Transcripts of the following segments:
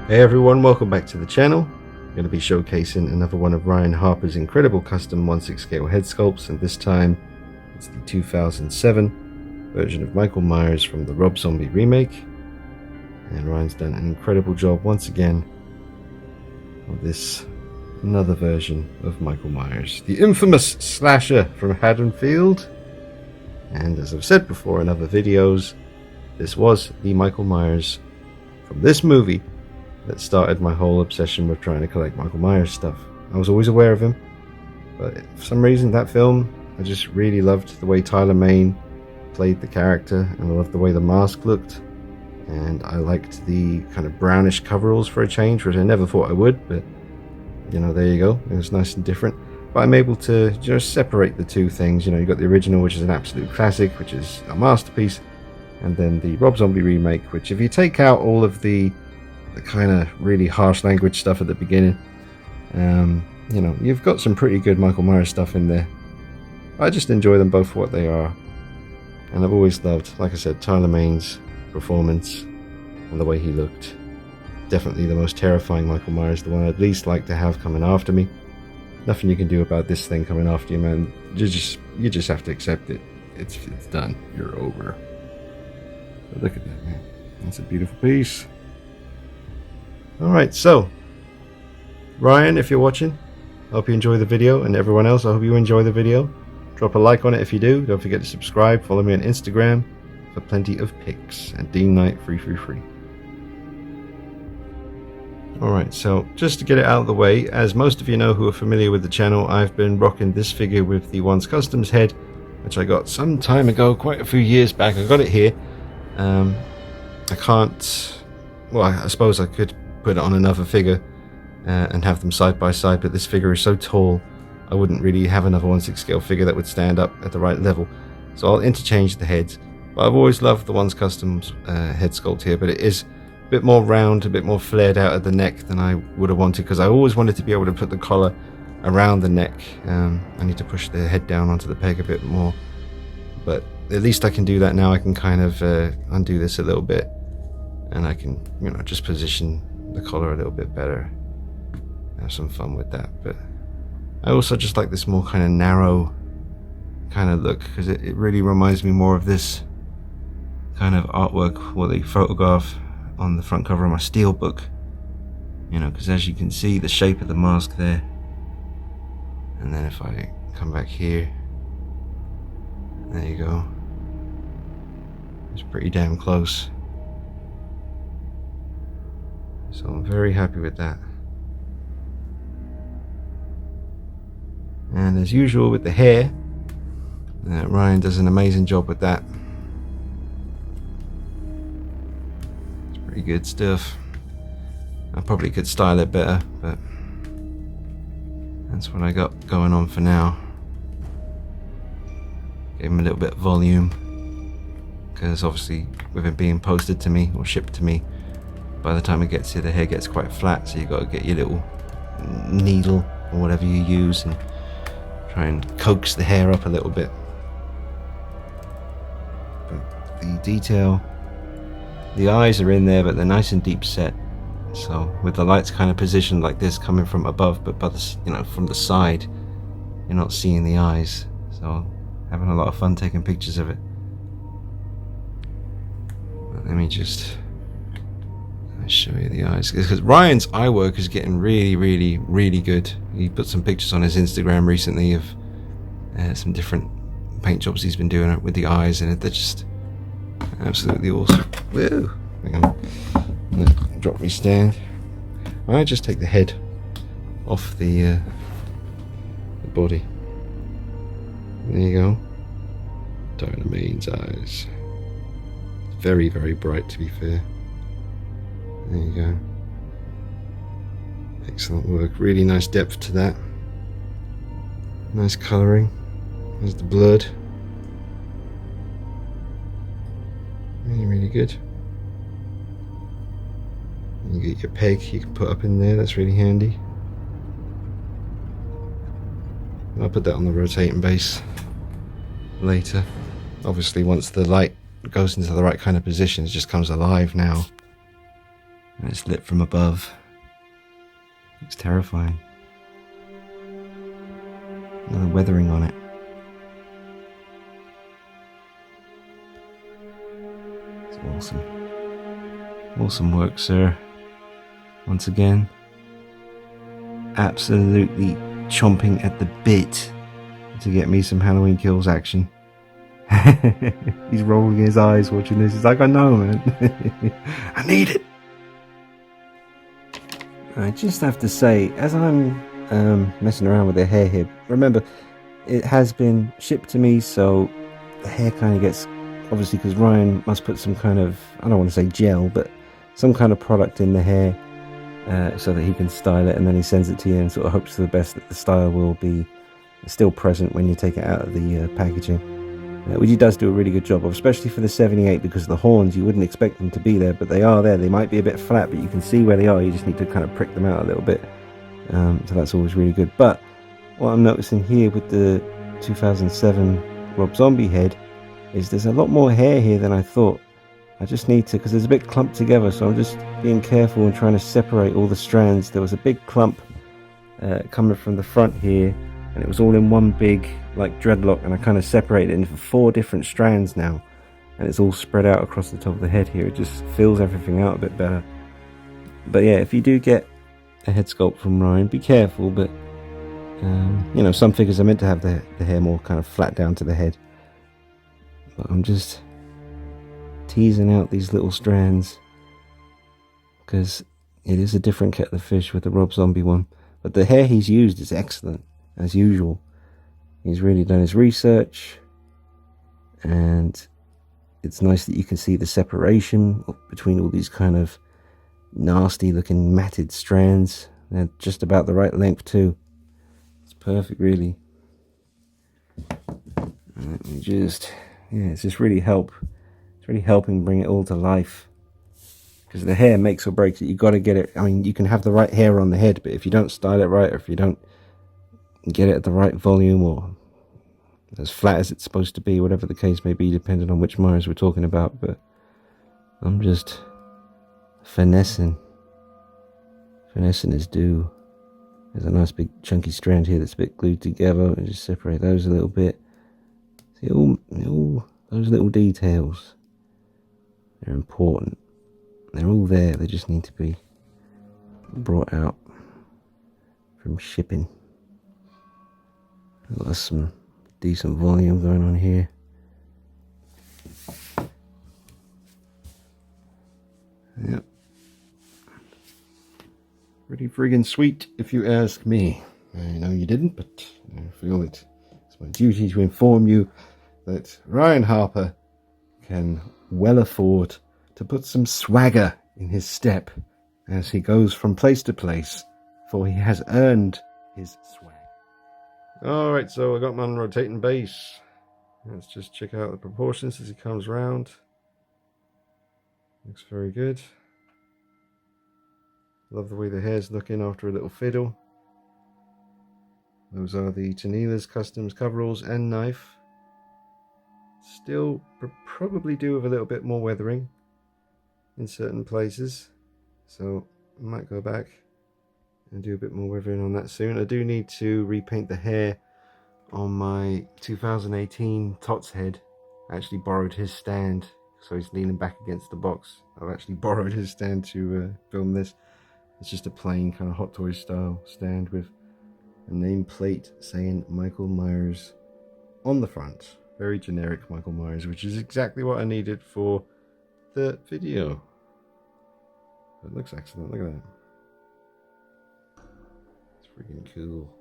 Hey everyone, welcome back to the channel. I'm going to be showcasing another one of Ryan Harper's incredible custom 1/6 scale head sculpts, and this time it's the 2007 version of Michael Myers from the Rob Zombie remake. And Ryan's done an incredible job once again of this another version of Michael Myers, the infamous slasher from Haddonfield. And as I've said before in other videos, this was the Michael Myers from this movie that started my whole obsession with trying to collect Michael Myers stuff. I was always aware of him, but for some reason that film, I just really loved the way Tyler Mane played the character, and I loved the way the mask looked, and I liked the kind of brownish coveralls for a change, which I never thought I would, but you know, there you go, it was nice and different. But I'm able to just separate the two things. You know, you've got the original, which is an absolute classic, which is a masterpiece, and then the Rob Zombie remake, which if you take out all of the kind of really harsh language stuff at the beginning, you know, you've got some pretty good Michael Myers stuff in there. I just enjoy them both for what they are, and I've always loved, like I said, Tyler Mane's performance and the way he looked. Definitely the most terrifying Michael Myers, the one I'd least like to have coming after me. Nothing you can do about this thing coming after you, man. You just have to accept it. It's done. You're over. But look at that, man. That's a beautiful piece. Alright, so Ryan, if you're watching, I hope you enjoy the video, and everyone else, I hope you enjoy the video. Drop a like on it if you do. Don't forget to subscribe. Follow me on Instagram for plenty of pics at Dean Knight 333. Alright, so just to get it out of the way, as most of you know who are familiar with the channel, I've been rocking this figure with the Once Customs head, which I got some time ago, quite a few years back. I got it here. I can't, well, I suppose I could put it on another figure and have them side by side, but this figure is so tall I wouldn't really have another 1/6 scale figure that would stand up at the right level, so I'll interchange the heads. But I've always loved the Once Customs head sculpt here, but it is a bit more round, a bit more flared out at the neck than I would have wanted, because I always wanted to be able to put the collar around the neck. I need to push the head down onto the peg a bit more, but at least I can do that now. I can kind of undo this a little bit, and I can, you know, just position the collar a little bit better, have some fun with that. But I also just like this more kind of narrow kind of look, because it really reminds me more of this kind of artwork, what they photograph on the front cover of my steel book, you know, because as you can see the shape of the mask there, and then if I come back here, there you go, it's pretty damn close. So I'm very happy with that. And as usual with the hair, Ryan does an amazing job with that. It's pretty good stuff. I probably could style it better, but that's what I got going on for now. Gave him a little bit of volume, because obviously with it being posted to me or shipped to me, by the time it gets here the hair gets quite flat, so you got to get your little needle or whatever you use and try and coax the hair up a little bit. But the detail, the eyes are in there, but they're nice and deep set, so with the lights kind of positioned like this coming from above, but by the, you know, from the side, you're not seeing the eyes, so having a lot of fun taking pictures of it. But let me just show you the eyes, because Ryan's eye work is getting really good. He put some pictures on his Instagram recently of some different paint jobs he's been doing with the eyes, and they're just absolutely awesome. Whoa, hang on, drop me stand. I just take the head off the body. There you go. Tyler Mane's eyes. Very bright, to be fair. There you go. Excellent work. Really nice depth to that. Nice colouring. There's the blood. Really good. You get your peg you can put up in there. That's really handy. I'll put that on the rotating base later. Obviously once the light goes into the right kind of position, it just comes alive now. And it's lit from above. Looks terrifying. Another weathering on it. It's awesome. Awesome work, sir. Once again, absolutely chomping at the bit to get me some Halloween Kills action. He's rolling his eyes watching this. He's like, I know, man. I need it. I just have to say, as I'm messing around with the hair here, remember, it has been shipped to me, so the hair kind of gets, obviously, because Ryan must put some kind of, I don't want to say gel, but some kind of product in the hair so that he can style it, and then he sends it to you and sort of hopes for the best that the style will be still present when you take it out of the packaging. Which he does do a really good job of, especially for the 78, because the horns, you wouldn't expect them to be there, but they are there. They might be a bit flat, but you can see where they are. You just need to kind of prick them out a little bit. So that's always really good. But what I'm noticing here with the 2007 Rob Zombie head is there's a lot more hair here than I thought. I just need to, because there's a bit clumped together, so I'm just being careful and trying to separate all the strands. There was a big clump coming from the front here, and it was all in one big like dreadlock, and I kind of separated it into 4 different strands now, and it's all spread out across the top of the head here. It just fills everything out a bit better. But yeah, if you do get a head sculpt from Ryan, be careful, but you know, some figures are meant to have the hair more kind of flat down to the head, but I'm just teasing out these little strands because it is a different kettle of fish with the Rob Zombie one. But the hair he's used is excellent, as usual. He's really done his research, and it's nice that you can see the separation between all these kind of nasty looking matted strands. They're just about the right length too. It's perfect, really. Let me just, yeah, it's just really it's really helping bring it all to life, because the hair makes or breaks it. You got to get it. I mean, you can have the right hair on the head, but if you don't style it right, or if you don't get it at the right volume or as flat as it's supposed to be, whatever the case may be, depending on which Myers we're talking about. But I'm just finessing his do. There's a nice big chunky strand here that's a bit glued together, and just separate those a little bit. See, all those little details, they're important. They're all there, they just need to be brought out from shipping. Got some decent volume going on here. Yep. Pretty friggin' sweet, if you ask me. I know you didn't, but I feel it's my duty to inform you that Ryan Harper can well afford to put some swagger in his step as he goes from place to place, for he has earned his swag. Alright, so I got him on rotating base. Let's just check out the proportions as he comes round. Looks very good. Love the way the hair's looking after a little fiddle. Those are the Tanila's Customs coveralls and knife. Still probably do with a little bit more weathering in certain places, so I might go back and do a bit more weathering on that soon. I do need to repaint the hair on my 2018 Tots head. I actually borrowed his stand, so he's leaning back against the box. I've actually borrowed his stand to film this. It's just a plain kind of Hot Toys style stand with a nameplate saying Michael Myers on the front. Very generic Michael Myers, which is exactly what I needed for the video. It looks excellent, look at that. It's freaking cool.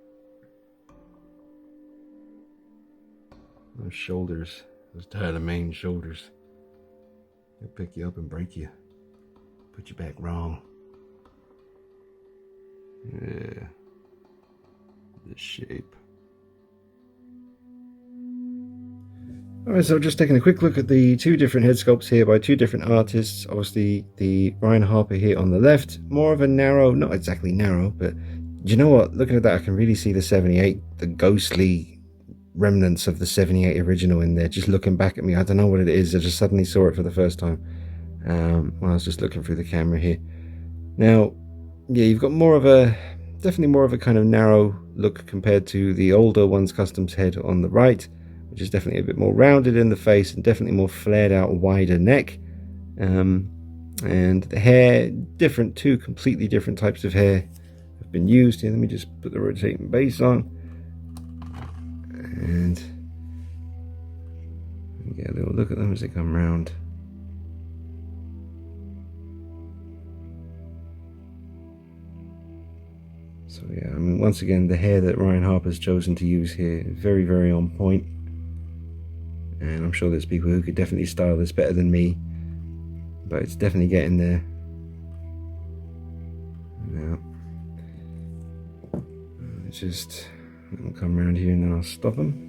Those shoulders, those main shoulders, they'll pick you up and break you, put you back wrong. Yeah, the shape. Alright, so just taking a quick look at the 2 different head sculpts here by 2 different artists. Obviously the Ryan Harper here on the left, more of a narrow, not exactly narrow, but do you know what, looking at that I can really see the 78, the ghostly remnants of the 78 original in there, just looking back at me. I don't know what it is, I just suddenly saw it for the first time when I was just looking through the camera here. Now, yeah, you've got definitely more of a kind of narrow look compared to the older One's Customs head on the right, which is definitely a bit more rounded in the face and definitely more flared out, wider neck. And the hair, different, two completely different types of hair have been used here. Let me just put the rotating base on and get a little look at them as they come round. So yeah, I mean, once again, the hair that Ryan Harper's chosen to use here is very, very on point. And I'm sure there's people who could definitely style this better than me, but it's definitely getting there. Now, just let them come around here and then I'll stop them.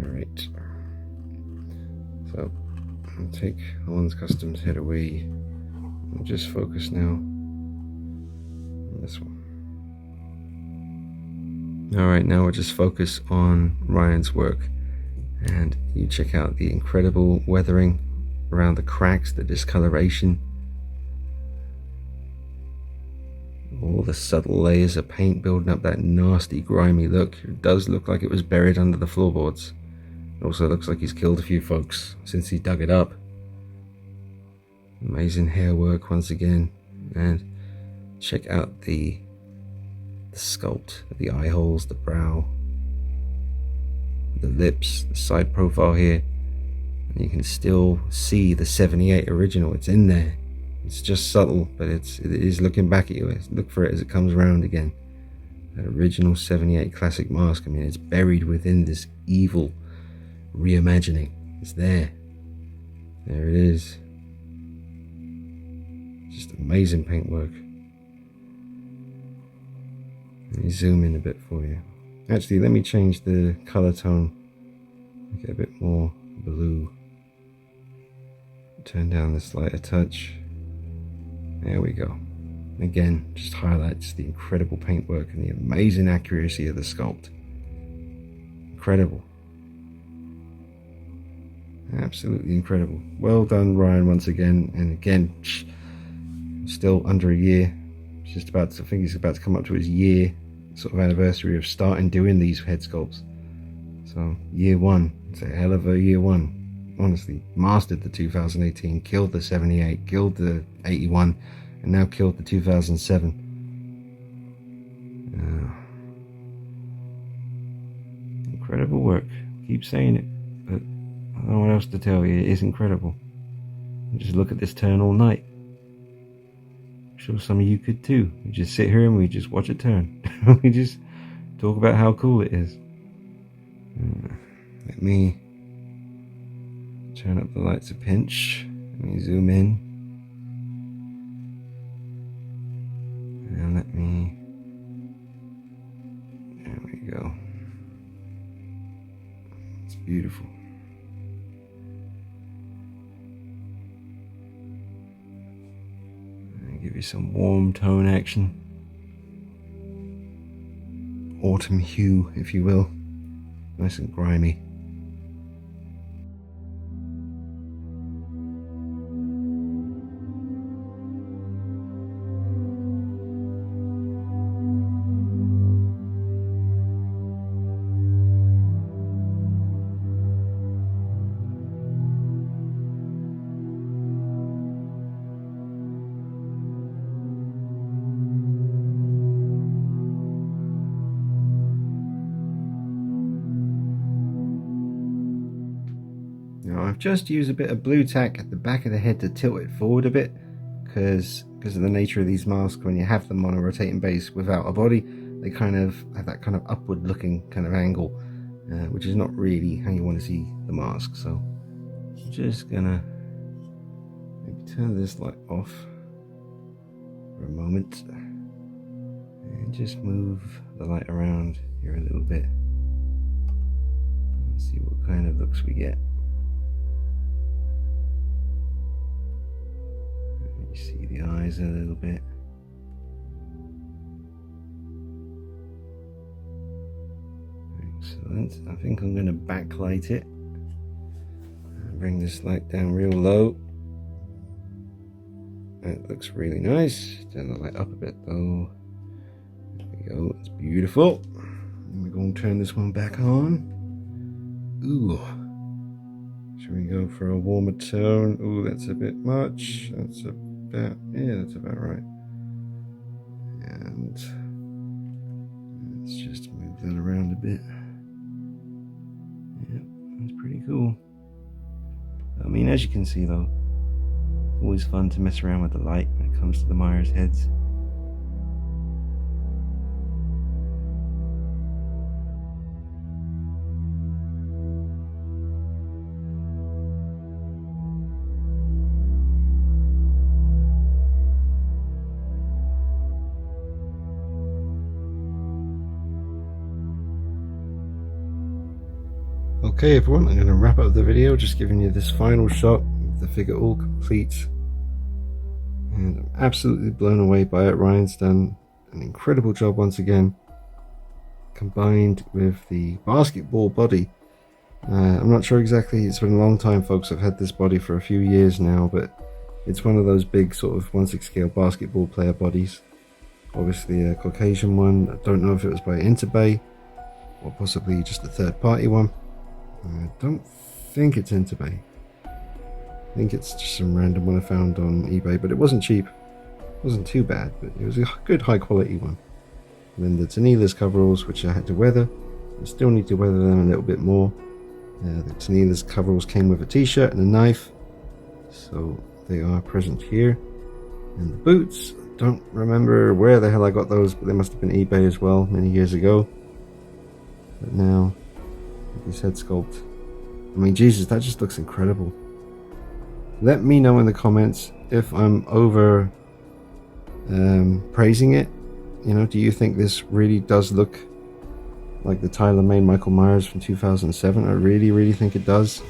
Alright. So, I'll take One's Customs head away. I'll just focus now on this one. Alright, now we'll just focus on Ryan's work, and you check out the incredible weathering around the cracks, the discoloration, all the subtle layers of paint building up that nasty grimy look. It does look like it was buried under the floorboards. It also looks like he's killed a few folks since he dug it up. Amazing hair work once again, and check out the sculpt of the eye holes, the brow, the lips, the side profile here, and you can still see the 78 original. It's in there. It's just subtle, but it is looking back at you. Look for it as it comes around again. That original 78 classic mask. I mean, it's buried within this evil reimagining. It's there. There it is. Just amazing paintwork. Let me zoom in a bit for you. Actually, let me change the color tone. Make it a bit more blue. Turn down this light a touch. There we go. Again, just highlights the incredible paintwork and the amazing accuracy of the sculpt. Incredible. Absolutely incredible. Well done, Ryan, once again. And again, still under a year. It's just about to, I think he's about to come up to his year sort of anniversary of starting doing these head sculpts. So year one, it's a hell of a year one. Honestly, mastered the 2018, killed the 78, killed the 81, and now killed the 2007. Incredible work. Keep saying it, but I don't know what else to tell you. It is incredible. You just look at this turn all night. I'm sure some of you could too. We just sit here and we just watch it turn. We just talk about how cool it is. Let me turn up the lights a pinch. Let me zoom in. And let me, there we go. It's beautiful. Give you some warm tone action. Autumn hue, if you will. Nice and grimy. Now I've just used a bit of blue tack at the back of the head to tilt it forward a bit, because of the nature of these masks. When you have them on a rotating base without a body, they kind of have that kind of upward looking kind of angle, which is not really how you want to see the mask. So I'm just gonna maybe turn this light off for a moment and just move the light around here a little bit. Let's see what kind of looks we get. You see the eyes a little bit. Excellent. I think I'm going to backlight it. Bring this light down real low. That looks really nice. Turn the light up a bit though. There we go. It's beautiful. And we're going to turn this one back on. Ooh. Should we go for a warmer tone? Ooh, that's a bit much. That's about, yeah, that's about right. And let's just move that around a bit. Yeah, that's pretty cool. I mean, as you can see though, always fun to mess around with the light when it comes to the Myers heads. Okay everyone, I'm going to wrap up the video just giving you this final shot of the figure all complete, and I'm absolutely blown away by it. Ryan's done an incredible job once again, combined with the basketball body. I'm not sure exactly, it's been a long time folks, I've had this body for a few years now, but it's one of those big sort of 1/6 scale basketball player bodies. Obviously a Caucasian one. I don't know if it was by Interbay or possibly just a third party one. I don't think it's Interbay. I think it's just some random one I found on eBay, but it wasn't cheap. It wasn't too bad, but it was a good high quality one. And then the Tanila's coveralls, which I had to weather. I still need to weather them a little bit more. The Tanila's coveralls came with a t-shirt and a knife, so they are present here. And the boots, don't remember where the hell I got those, but they must have been eBay as well many years ago. But now this head sculpt, I mean, Jesus, that just looks incredible. Let me know in the comments if I'm over praising it. You know, do you think this really does look like the Tyler Mane Michael Myers from 2007? I really think it does,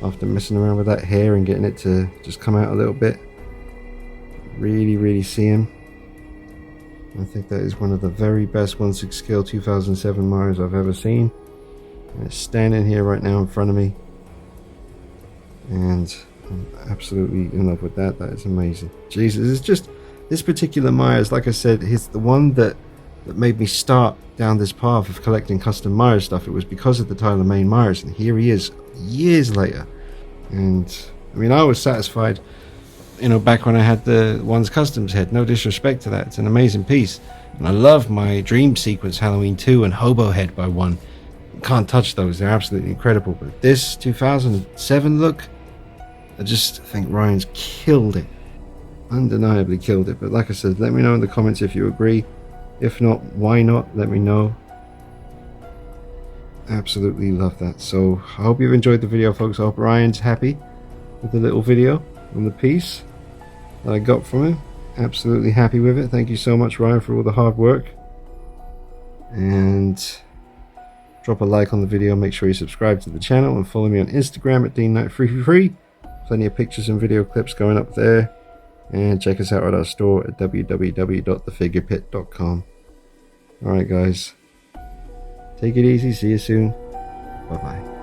after messing around with that hair and getting it to just come out a little bit. Really see him. I think that is one of the very best 1/6 scale 2007 Myers I've ever seen. And it's standing here right now in front of me, and I'm absolutely in love with that. That is amazing. Jesus, it's just this particular Myers, like I said, he's the one that made me start down this path of collecting custom Myers stuff. It was because of the Tyler Mane Myers, and here he is years later. And I mean, I was satisfied, you know, back when I had the One's Customs head. No disrespect to that, it's an amazing piece, and I love my Dream Sequence Halloween 2 and Hobo head by One. Can't touch those, they're absolutely incredible. But this 2007 look, I just think Ryan's killed it, undeniably killed it. But like I said, let me know in the comments if you agree. If not, why not? Let me know. Absolutely love that. So I hope you've enjoyed the video, folks. I hope Ryan's happy with the little video on the piece that I got from him. Absolutely happy with it. Thank you so much, Ryan, for all the hard work. And drop a like on the video. Make sure you subscribe to the channel and follow me on Instagram at DeanKnight333. Plenty of pictures and video clips going up there. And check us out at our store at www.thefigurepit.com. Alright guys, take it easy, see you soon, bye bye.